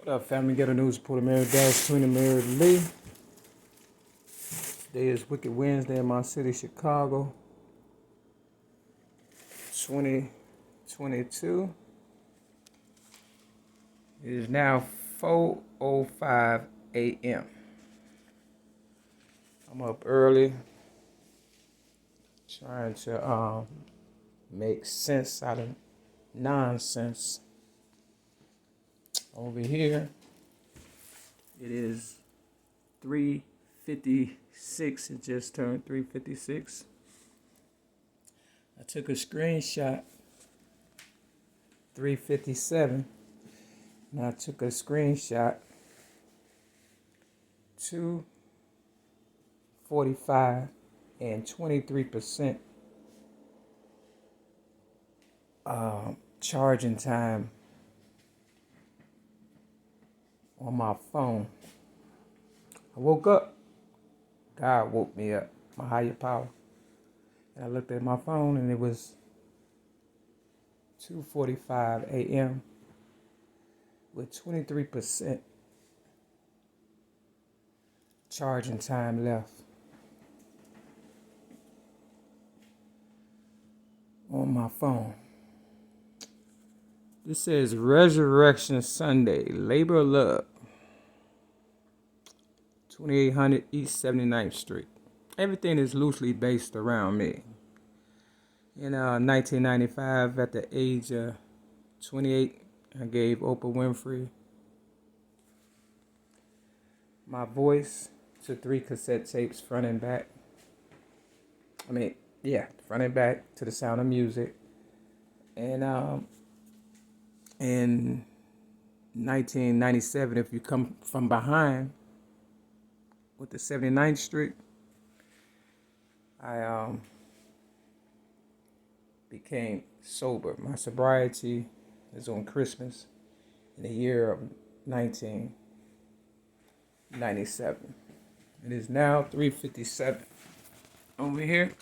What up, family? Get a news reporter, Mary Dash, Queen of Mary Lee. Today is Wicked Wednesday in my city, Chicago. 2022. It is now 4:05 a.m. I'm up early, trying to make sense out of nonsense. Over here, it is 3:56. It just turned 3:56. I took a screenshot, 3:57, and I took a screenshot, 2:45 and 23% charging time on my phone. I woke up. God woke me up, my higher power. And I looked at my phone and it was 2:45 a.m. with 23% charging time left on my phone. This says Resurrection Sunday, Labor of Love, 2800 East 79th Street. Everything is loosely based around me. In 1995, at the age of 28, I gave Oprah Winfrey my voice to 3 cassette tapes, front and back. Front and back to the Sound of Music. And in 1997, if you come from behind with the 79th Street, I became sober. My sobriety is on Christmas in the year of 1997. It is now 3:57. Over here,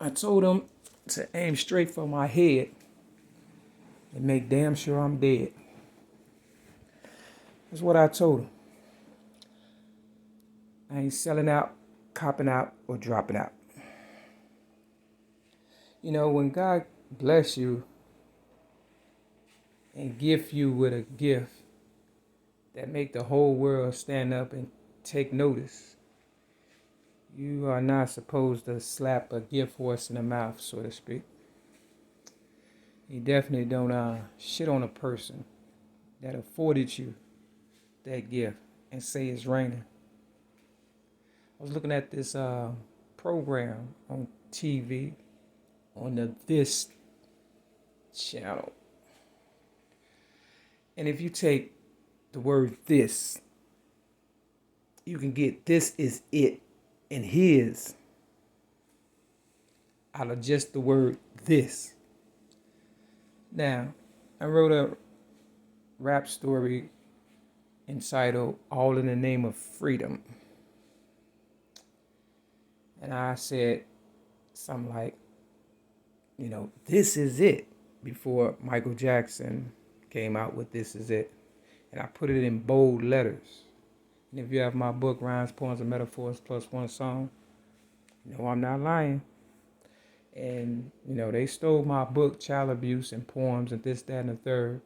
I told him to aim straight for my head and make damn sure I'm dead. That's what I told him. I ain't selling out, copping out, or dropping out. You know, when God bless you and gift you with a gift that make the whole world stand up and take notice, you are not supposed to slap a gift horse in the mouth, so to speak. You definitely don't shit on a person that afforded you that gift and say it's raining. I was looking at this program on TV on the This channel. And if you take the word this, you can get this is it and his out of just the word this. Now, I wrote a rap story entitled All in the Name of Freedom. And I said something like, this is it, before Michael Jackson came out with This Is It. And I put it in bold letters. And if you have my book, Rhymes, Poems, and Metaphors plus One Song, I'm not lying. And, they stole my book, Child Abuse and Poems and This, That, and the Third,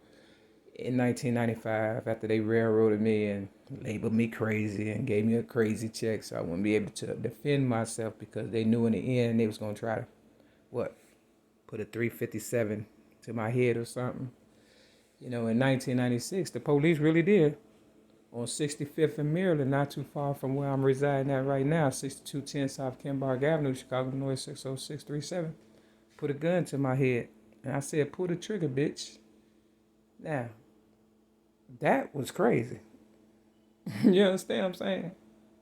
in 1995 after they railroaded me and labeled me crazy and gave me a crazy check so I wouldn't be able to defend myself, because they knew in the end they was going to try to, put a 357 to my head or something. In 1996, the police really did. On 65th and Maryland, not too far from where I'm residing at right now, 6210 South Kenbarg Avenue, Chicago, Illinois, 60637. Put a gun to my head. And I said, pull the trigger, bitch. Now, that was crazy. You understand what I'm saying?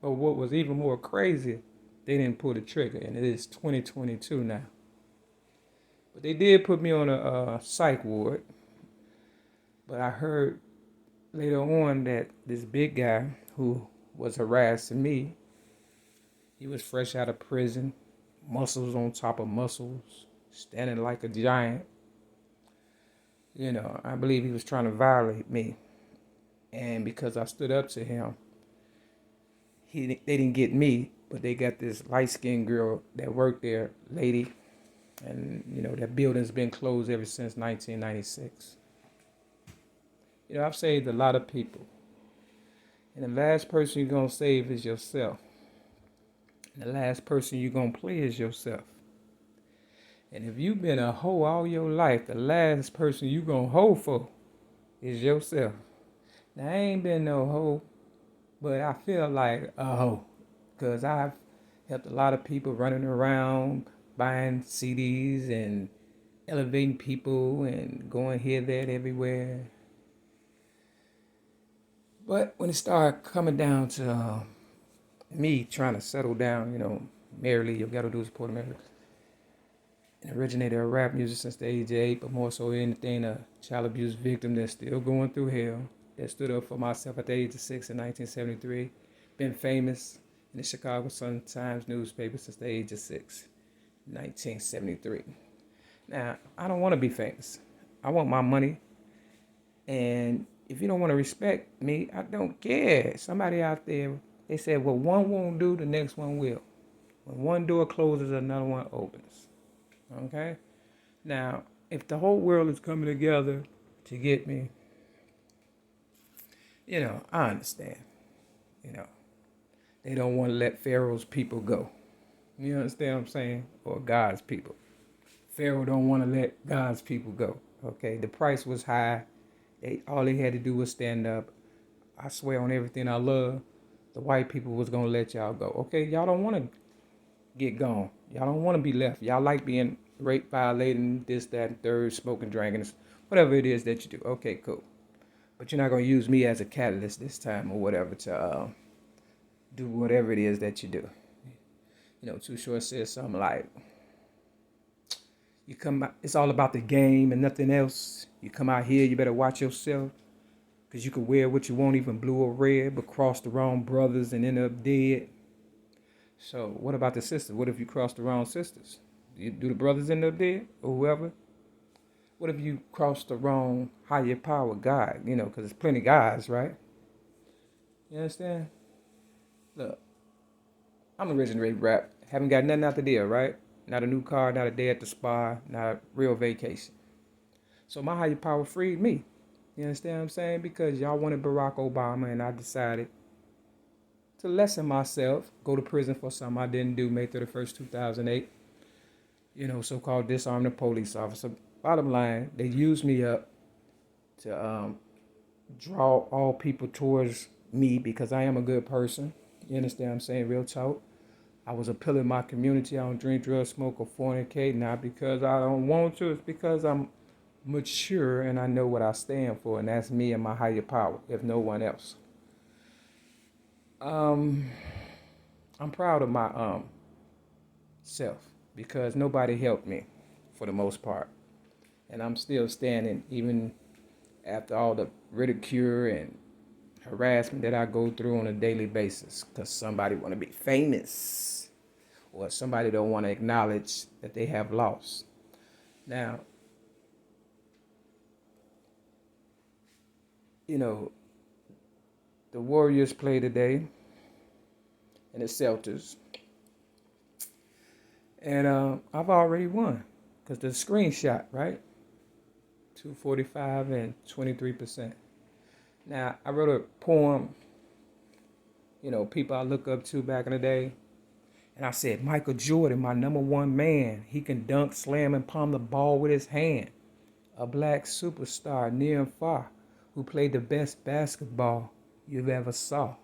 But what was even more crazy, they didn't pull the trigger. And it is 2022 now. But they did put me on a psych ward. But I heard later on that this big guy who was harassing me, he was fresh out of prison, muscles on top of muscles, standing like a giant. You know, I believe he was trying to violate me. And because I stood up to him, they didn't get me, but they got this light-skinned girl that worked there, lady. And, you know, that building's been closed ever since 1996. You know, I've saved a lot of people. And the last person you're going to save is yourself. And the last person you're going to play is yourself. And if you've been a hoe all your life, the last person you're going to hoe for is yourself. Now, I ain't been no hoe, but I feel like a hoe. Because I've helped a lot of people running around, buying CDs and elevating people and going here, there, everywhere. But when it started coming down to me trying to settle down, you know, merrily, you gotta do support America. An originator of rap music since the age of 8, but more so anything, a child abuse victim that's still going through hell, that stood up for myself at the age of 6 in 1973, been famous in the Chicago Sun-Times newspaper since the age of 6, 1973. Now, I don't want to be famous. I want my money. And if you don't want to respect me, I don't care. Somebody out there, they said, well, one won't do, the next one will. When one door closes, another one opens. Okay? Now, if the whole world is coming together to get me, you know, I understand. You know, they don't want to let Pharaoh's people go. You understand what I'm saying? Or God's people. Pharaoh don't want to let God's people go. Okay? The price was high. All they had to do was stand up. I swear on everything I love, the white people was going to let y'all go. Okay? Y'all don't want to get gone. Y'all don't want to be left. Y'all like being raped, violating, this, that, and third, smoking, drinking, whatever it is that you do. Okay, cool. But you're not going to use me as a catalyst this time or whatever to do whatever it is that you do. You know, Too Short says something like, it's all about the game and nothing else. You come out here, you better watch yourself. Because you can wear what you want, even blue or red, but cross the wrong brothers and end up dead. So what about the sisters? What if you cross the wrong sisters? Do the brothers end up dead or whoever? What if you cross the wrong higher power God? You know, because there's plenty of guys, right? You understand? Look, I'm originated rap. Haven't got nothing out the deal, right? Not a new car, not a day at the spa, not a real vacation. So my higher power freed me. You understand what I'm saying? Because y'all wanted Barack Obama and I decided to lessen myself, go to prison for something I didn't do May 31st, 2008. You know, so-called disarm the police officer. Bottom line, they used me up to draw all people towards me because I am a good person. You understand what I'm saying? Real talk. I was a pillar in my community. I don't drink, drugs, smoke, or fornicate. Not because I don't want to. It's because I'm mature and I know what I stand for. And that's me and my higher power, if no one else. I'm proud of my self because nobody helped me for the most part. And I'm still standing even after all the ridicule and harassment that I go through on a daily basis because somebody want to be famous or somebody don't want to acknowledge that they have lost. Now, you know, the Warriors play today and the Celtics. And I've already won because the screenshot, right? 245 and 23%. Now, I wrote a poem, you know, people I look up to back in the day. And I said, Michael Jordan, my #1 man. He can dunk, slam, and palm the ball with his hand. A black superstar near and far who played the best basketball you've ever saw.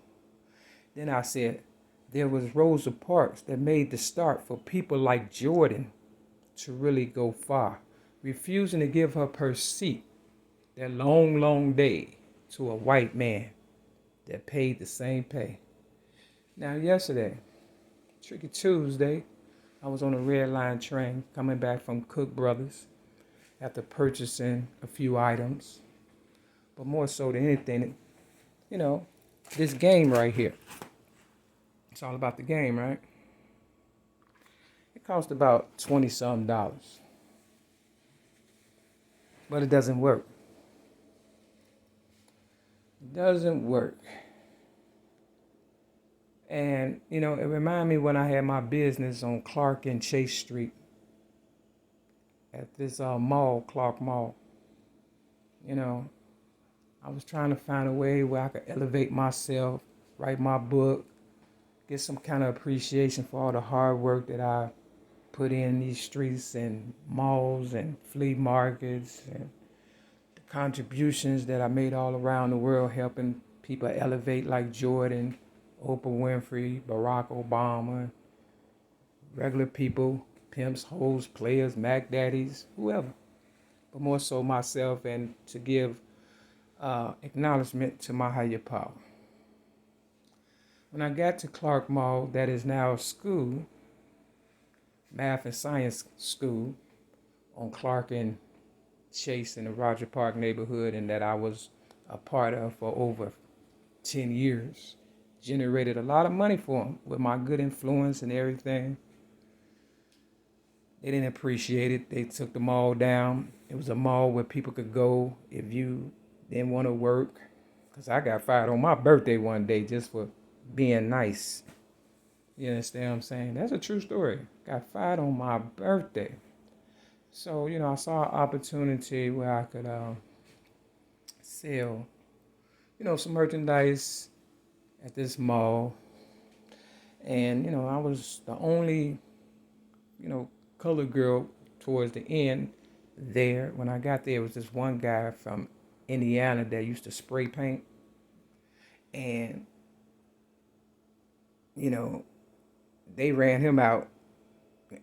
Then I said, there was Rosa Parks that made the start for people like Jordan to really go far, refusing to give up her seat that long, long day to a white man that paid the same pay. Now, yesterday, Tricky Tuesday, I was on a red line train coming back from Cook Brothers after purchasing a few items. But more so than anything, you know, this game right here. It's all about the game, right? It cost about $20-something. but it doesn't work. It doesn't work. And, you know, it reminded me when I had my business on Clark and Chase Street at this mall, Clark Mall. You know, I was trying to find a way where I could elevate myself, write my book, get some kind of appreciation for all the hard work that I put in these streets and malls and flea markets and the contributions that I made all around the world helping people elevate like Jordan, Oprah Winfrey, Barack Obama, regular people, pimps, hoes, players, Mac daddies, whoever. But more so myself, and to give acknowledgement to my higher power. When I got to Clark Mall, that is now a school, math and science school, on Clark and Chase in the Roger Park neighborhood, and that I was a part of for over 10 years. Generated a lot of money for them with my good influence and everything. They didn't appreciate it. They took the mall down. It was a mall where people could go if you didn't want to work. Because I got fired on my birthday one day just for being nice. You understand what I'm saying? That's a true story. Got fired on my birthday. So, you know, I saw an opportunity where I could sell, you know, some merchandise at this mall. And, you know, I was the only, you know, colored girl towards the end there. When I got there, it was this one guy from Indiana that used to spray paint. And, you know, they ran him out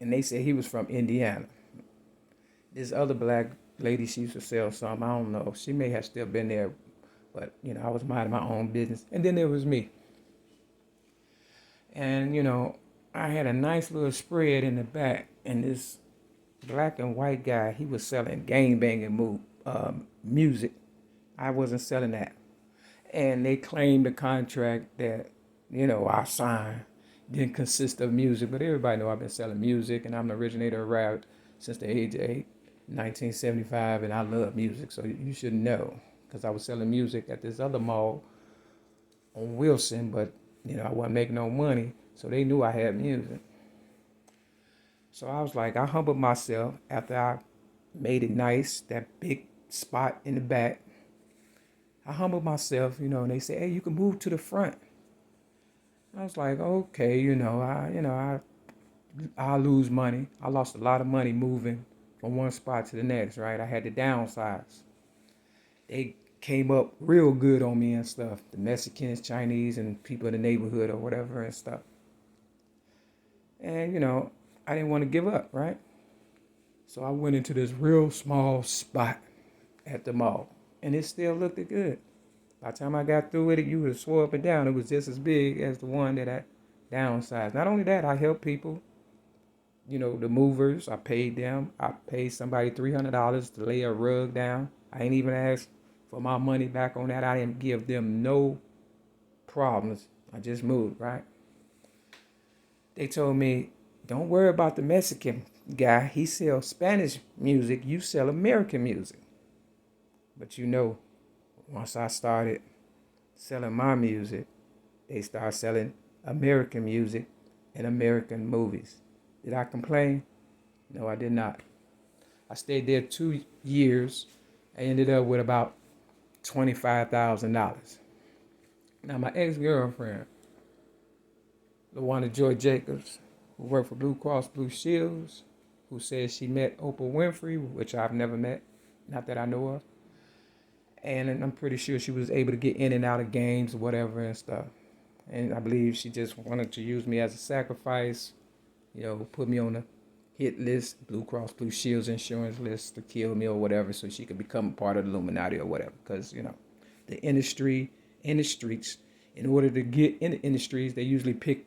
and they said he was from Indiana. This other black lady, she used to sell something. I don't know. She may have still been there, but, you know, I was minding my own business. And then there was me. And, you know, I had a nice little spread in the back, and this black and white guy, he was selling gangbanging music. I wasn't selling that. And they claimed the contract that, you know, I signed didn't consist of music, but everybody know I've been selling music, and I'm the originator of rap since the age of 8, 1975, and I love music, so you should know, because I was selling music at this other mall on Wilson, but, you know, I wasn't making no money, so they knew I had music. So I was like, I humbled myself after I made it nice, that big spot in the back. I humbled myself, you know, and they said, hey, you can move to the front. I was like, okay, I lose money. I lost a lot of money moving from one spot to the next, right? I had to downsize. They came up real good on me and stuff. The Mexicans, Chinese, and people in the neighborhood or whatever and stuff. And, you know, I didn't want to give up, right? So I went into this real small spot at the mall. And it still looked good. By the time I got through with it, you would have swore up and down. It was just as big as the one that I downsized. Not only that, I helped people. You know, the movers, I paid them. I paid somebody $300 to lay a rug down. I ain't even asked for my money back on that. I didn't give them no problems. I just moved, right? They told me, don't worry about the Mexican guy. He sells Spanish music. You sell American music. But you know, once I started selling my music, they started selling American music and American movies. Did I complain? No, I did not. I stayed there 2 years. I ended up with about $25,000. Now, my ex-girlfriend, LaWanda Joy Jacobs, who worked for Blue Cross Blue Shields, who says she met Oprah Winfrey, which I've never met, not that I know of. And I'm pretty sure she was able to get in and out of games or whatever and stuff. And I believe she just wanted to use me as a sacrifice, you know, put me on the hit list, Blue Cross Blue Shields insurance list to kill me or whatever, so she could become a part of the Illuminati or whatever. Because, you know, the industry in the streets, in order to get in the industries, they usually pick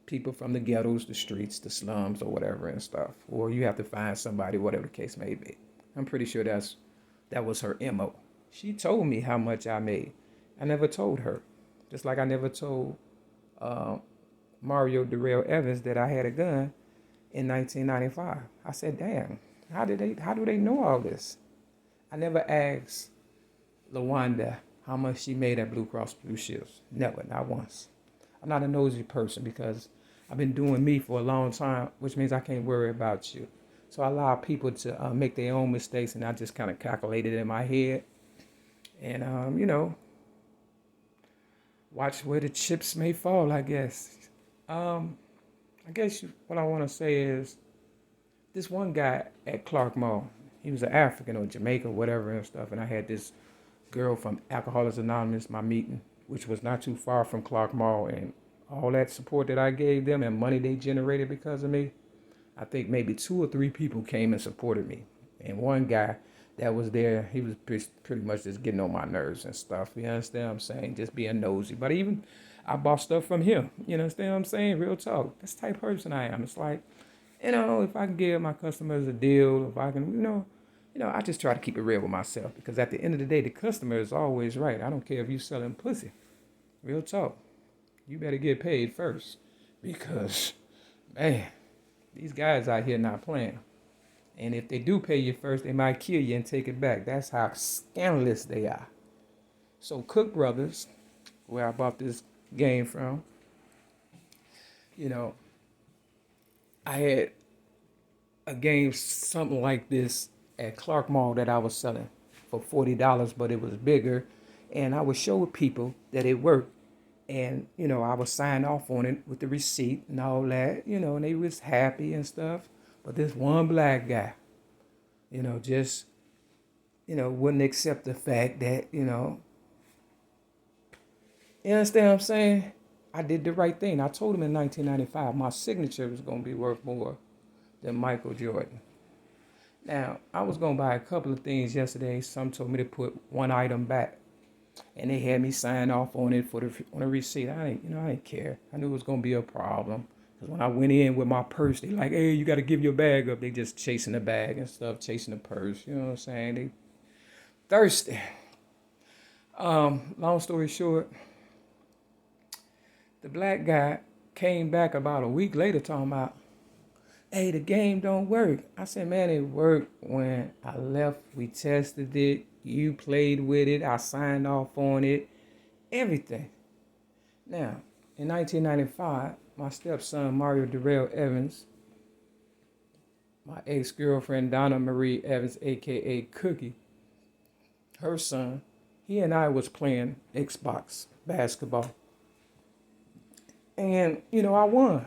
people from the ghettos, the streets, the slums or whatever and stuff. Or you have to find somebody, whatever the case may be. I'm pretty sure that was her MO. She told me how much I made. I never told her. Just like I never told Mario Darrell Evans that I had a gun in 1995. I said, damn, how do they know all this? I never asked LaWanda how much she made at Blue Cross Blue Shields. Never, not once. I'm not a nosy person because I've been doing me for a long time, which means I can't worry about you. So I allow people to make their own mistakes, and I just kind of calculate it in my head. And, watch where the chips may fall, I guess. What I want to say is this one guy at Clark Mall, he was an African or Jamaican, whatever and stuff. And I had this girl from Alcoholics Anonymous, my meeting, which was not too far from Clark Mall. And all that support that I gave them and money they generated because of me, I think maybe 2 or 3 people came and supported me. And one guy that was there, he was pretty much just getting on my nerves and stuff. You understand what I'm saying? Just being nosy. But even I bought stuff from him. You understand what I'm saying? Real talk. That's the type of person I am. It's like, if I can give my customers a deal, if I can, I just try to keep it real with myself. Because at the end of the day, the customer is always right. I don't care if you selling pussy. Real talk. You better get paid first. Because, man, these guys out here not playing. And if they do pay you first, they might kill you and take it back. That's how scandalous they are. So Cook Brothers, where I bought this game from, I had a game something like this at Clark Mall that I was selling for $40, but it was bigger. And I would show people that it worked. And, I would sign off on it with the receipt and all that, and they was happy and stuff. But this one black guy, just, wouldn't accept the fact that, you understand what I'm saying? I did the right thing. I told him in 1995 my signature was going to be worth more than Michael Jordan. Now, I was going to buy a couple of things yesterday. Some told me to put one item back. And they had me sign off on it on a receipt. I didn't care. I knew it was going to be a problem. Because when I went in with my purse, they like, hey, you got to give your bag up. They just chasing the bag and stuff, chasing the purse. You know what I'm saying? They thirsty. Long story short, the black guy came back about a week later talking about, hey, the game don't work. I said, man, it worked when I left. We tested it. You played with it. I signed off on it. Everything. Now, in 1995, my stepson, Mario Darrell Evans, my ex-girlfriend, Donna Marie Evans, a.k.a. Cookie, her son, he and I was playing Xbox basketball. And, I won.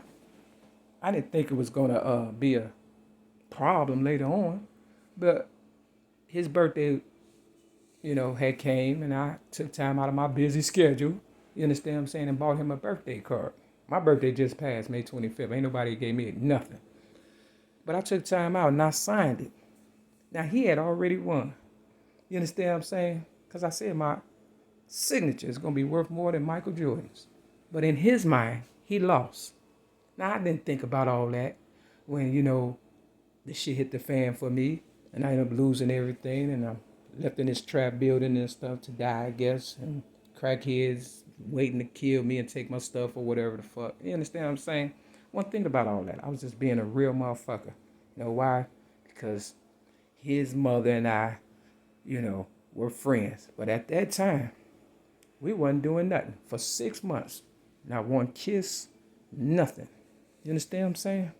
I didn't think it was going to be a problem later on. But his birthday, had came, and I took time out of my busy schedule, you understand what I'm saying, and bought him a birthday card. My birthday just passed, May 25th. Ain't nobody gave me nothing. But I took time out and I signed it. Now, he had already won. You understand what I'm saying? Because I said my signature is going to be worth more than Michael Jordan's. But in his mind, he lost. Now, I didn't think about all that when, the shit hit the fan for me. And I ended up losing everything. And I'm left in this trap building and stuff to die, I guess. And crackheads waiting to kill me and take my stuff or whatever the fuck. You understand what I'm saying? One thing about all that, I was just being a real motherfucker. You know why? Because his mother and I, were friends. But at that time, we wasn't doing nothing for 6 months. Not one kiss, nothing. You understand what I'm saying?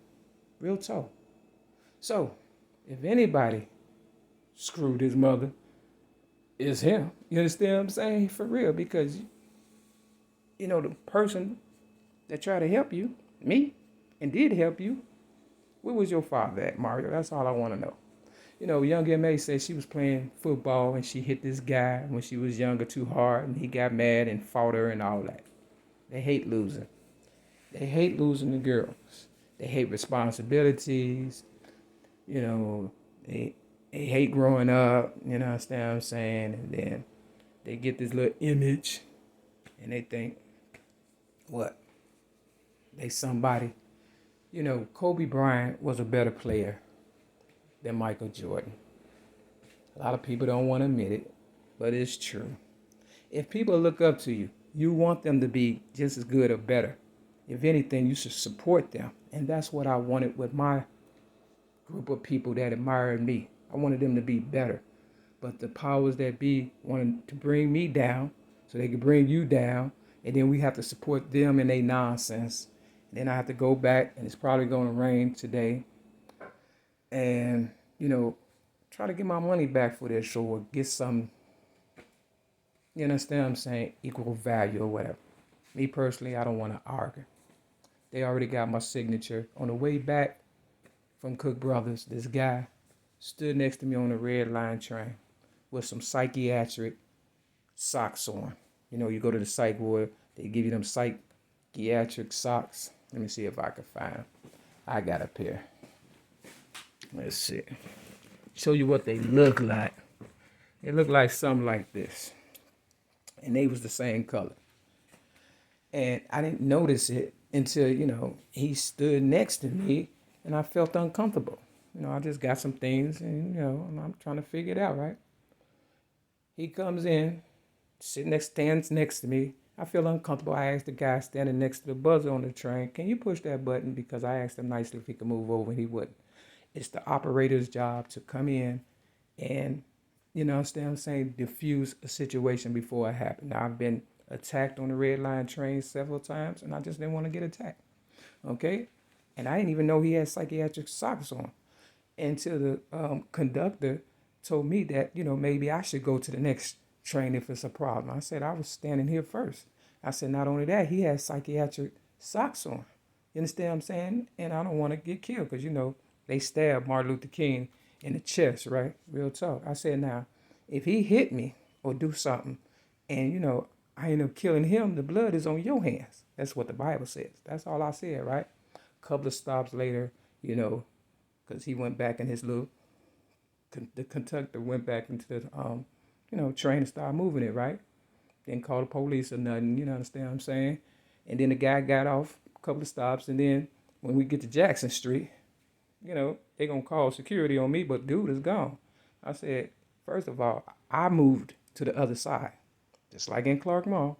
Real talk. So, if anybody screwed his mother, it's him. You understand what I'm saying? For real, because the person that tried to help you, me, and did help you, where was your father at, Mario? That's all I want to know. Young M.A. said she was playing football and she hit this guy when she was younger too hard, and he got mad and fought her and all that. They hate losing. They hate losing the girls. They hate responsibilities. They hate growing up. You understand what I'm saying? And then they get this little image and they think, what? They somebody. Kobe Bryant was a better player than Michael Jordan. A lot of people don't want to admit it, but it's true. If people look up to you, you want them to be just as good or better. If anything, you should support them. And that's what I wanted with my group of people that admired me. I wanted them to be better. but the powers that be wanted to bring me down so they could bring you down, and then we have to support them in their nonsense. And then I have to go back, and it's probably going to rain today, and try to get my money back for this show or get some, you understand what I'm saying, equal value or whatever. Me personally, I don't want to argue. They already got my signature. On the way back from Cook Brothers, this guy stood next to me on the red line train with some psychiatric socks on. You go to the psych ward, they give you them psychiatric socks. Let me see if I can find them. I got a pair. Let's see. Show you what they look like. They look like something like this. And they was the same color. And I didn't notice it until, he stood next to me and I felt uncomfortable. I just got some things and, I'm trying to figure it out, right? He comes in, stands next to me. I feel uncomfortable. I asked the guy standing next to the buzzer on the train, can you push that button? Because I asked him nicely if he could move over and he wouldn't. It's the operator's job to come in and, understand what I'm saying, diffuse a situation before it happened. Now, I've been attacked on the red line train several times, and I just didn't want to get attacked. Okay? And I didn't even know he had psychiatric socks on until the conductor told me that, maybe I should go to the next train if it's a problem. I said, I was standing here first. I said, not only that, he has psychiatric socks on. You understand what I'm saying? And I don't want to get killed because, they stabbed Martin Luther King in the chest, right? Real talk. I said, now, if he hit me or do something and, I end up killing him, the blood is on your hands. That's what the Bible says. That's all I said, right? A couple of stops later, because he went back in his little, the conductor went back into the, train and started moving it, right? Didn't call the police or nothing, understand what I'm saying? And then the guy got off a couple of stops, and then when we get to Jackson Street, they gonna call security on me, but dude is gone. I said, first of all, I moved to the other side, just like in Clark Mall.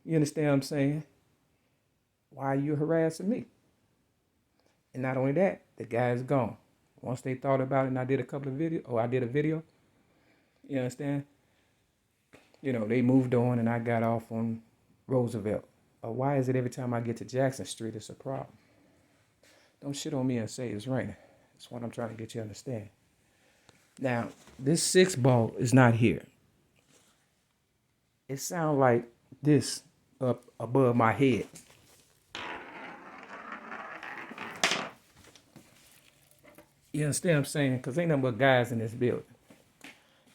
You understand what I'm saying? Why are you harassing me? And not only that, the guy is gone. Once they thought about it, and I did a video, you understand? They moved on, and I got off on Roosevelt. Why is it every time I get to Jackson Street, it's a problem? Don't shit on me and say it's raining. That's what I'm trying to get you to understand. Now, this 6 ball is not here. It sounds like this up above my head. You understand what I'm saying? Because ain't nothing but guys in this building.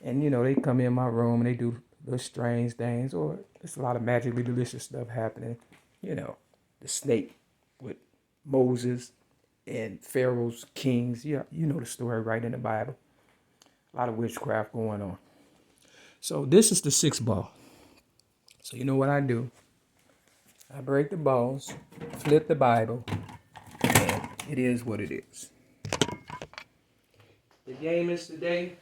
And, they come in my room and they do little strange things, or there's a lot of magically delicious stuff happening. The snake with Moses and Pharaoh's kings. Yeah, you know the story right in the Bible. A lot of witchcraft going on. So this is the 6 ball. So you know what I do? I break the balls, flip the Bible, and it is what it is. The game is today.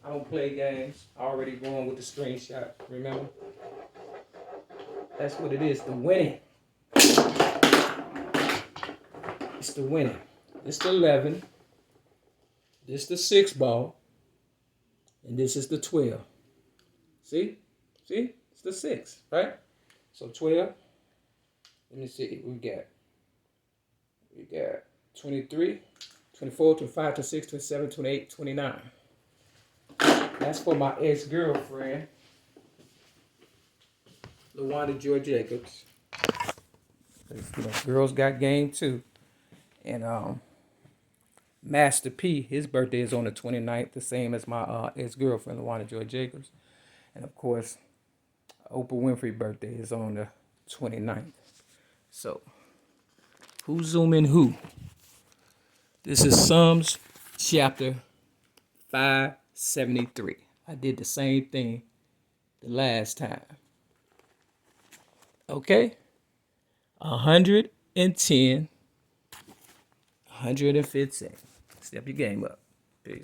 I don't play games. I already going with the screenshot, remember? That's what it is, the winning. It's the winning. It's the 11. This is the 6 ball. And this is the 12. See? See? It's the 6, right? So 12. Let me see. We got 23, 24, 25, 26, 27, 28, 29. That's for my ex-girlfriend, LaWanda Joy Jacobs. Girls got game too. And Master P, his birthday is on the 29th, the same as my ex-girlfriend, LaWanda Joy Jacobs. And of course, Oprah Winfrey's birthday is on the 29th. So, who's zooming who? This is Psalms chapter 573. I did the same thing the last time. Okay? 110, 115. Step your game up. Peace.